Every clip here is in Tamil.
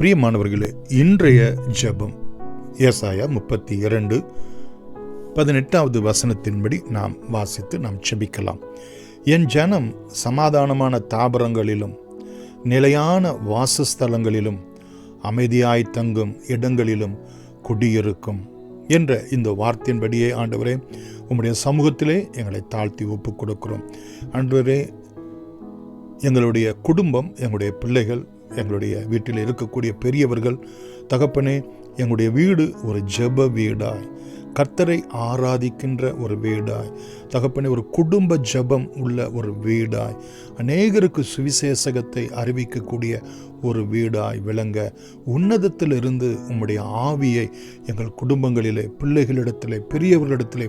பிரியமானவர்களே, இன்றைய ஜெபம் ஏசாயா 32:18 வசனத்தின்படி நாம் வாசித்து நாம் ஜெபிக்கலாம். என் ஜனம் சமாதானமான தாபரங்களிலும் நிலையான வாசஸ்தலங்களிலும் அமைதியாய் தங்கும் இடங்களிலும் குடியிருக்கும் என்ற இந்த வார்த்தையின்படியே ஆண்டவரே, உம்முடைய சமூகத்திலே எங்களை தாழ்த்தி ஒப்புக் கொடுக்கிறோம். ஆண்டவரே, எங்களுடைய குடும்பம், எங்களுடைய பிள்ளைகள், எங்களுடைய வீட்டில் இருக்கக்கூடிய பெரியவர்கள், தகப்பனே, எங்களுடைய வீடு ஒரு ஜெப வீடாய், கர்த்தரை ஆராதிக்கின்ற ஒரு வீடாய், தகப்பனே, ஒரு குடும்ப ஜெபம் உள்ள ஒரு வீடாய், அநேகருக்கு சுவிசேஷகத்தை அறிவிக்கக்கூடிய ஒரு வீடாய் விளங்க உன்னதத்திலிருந்து உம்முடைய ஆவியை எங்கள் குடும்பங்களிலே, பிள்ளைகளிடத்திலே, பெரியவர்களிடத்திலே,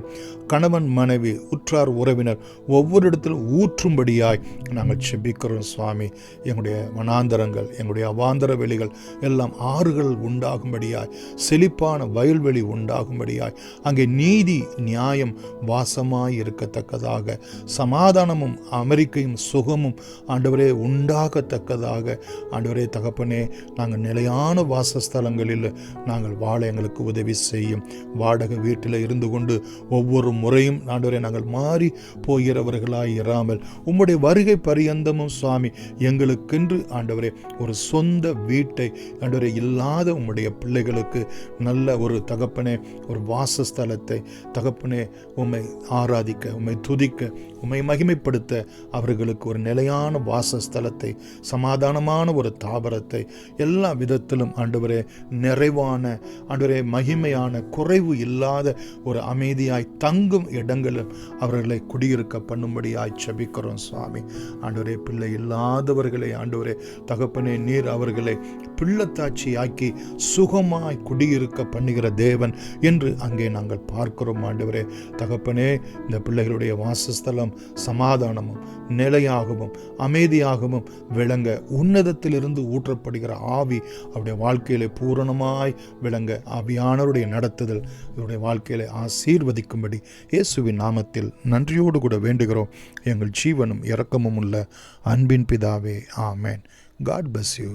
கணவன் மனைவி, உற்றார் உறவினர் ஒவ்வொரு இடத்திலும் ஊற்றும்படியாய் நாங்கள் செபிக்கிறோம் சுவாமி. எங்களுடைய வனாந்தரங்கள், எங்களுடைய அவாந்தர வெளிகள் எல்லாம் ஆறுகள் உண்டாகும்படியாய், செழிப்பான வயல்வெளி உண்டாகும்படியாய், அங்கே நீதி நியாயம் வாசமாய் இருக்கத்தக்கதாக, சமாதானமும் அமெரிக்கையும் சுகமும் ஆண்டவரே உண்டாகத்தக்கதாக, ஆண்டவரே தகப்பனே, நாங்கள் நிலையான வாசஸ்தலங்களில் நாங்கள் வாழ எங்களுக்கு உதவி செய்யும். வாடகை வீட்டில் இருந்து கொண்டு ஒவ்வொரு முறையும் ஆண்டவரே நாங்கள் மாறி போகிறவர்களாய் இராமல், உம்முடைய வருகை பரியந்தமும் சுவாமி எங்களுக்கென்று ஆண்டவரே ஒரு சொந்த வீட்டை ஆண்டவரே இல்லாத உம்முடைய பிள்ளைகளுக்கு நல்ல ஒரு தகப்பனே ஒரு வாசஸ்தலத்தை தகப்பனே உம்மை ஆராதிக்க, உம்மை துதிக்க, உம்மை மகிமைப்படுத்த அவர்களுக்கு ஒரு நிலையான வாசஸ்தலத்தை, சமாதானமான ஒரு தாபரத்தை, எல்லா விதத்திலும் ஆண்டவரே நிறைவான ஆண்டவரே மகிமையான குறைவு இல்லாத ஒரு அமைதியாய் தங்கும் இடங்களில் அவர்களை குடியிருக்க பண்ணும்படியாய் செபிக்கிறோம் சுவாமி. ஆண்டவரே, பிள்ளை இல்லாதவர்களை ஆண்டவரே தகப்பனே நீர் அவர்களை பிள்ளைத்தாட்சியாக்கி சுகமாய் குடியிருக்க பண்ணுகிற தேவன் என்று அங்கே நாங்கள் பார்க்கிறோம். ஆண்டவரே தகப்பனே, இந்த பிள்ளைகளுடைய வாசஸ்தலம் சமாதானமும் நிலையாகவும் அமைதியாகவும் விளங்க, உன்னதத்திலிருந்து ஊற்றப்படுகிற ஆவி அவருடைய வாழ்க்கையிலே பூரணமாய் விளங்க, ஆவியானவருடைய நடத்துதல் இவருடைய வாழ்க்கையிலே ஆசீர்வதிக்கும்படி இயேசுவின் நாமத்தில் நன்றியோடு கூட வேண்டுகிறோம். எங்கள் ஜீவனும் இரக்கமும் உள்ள அன்பின் பிதாவே, ஆமேன். God bless you.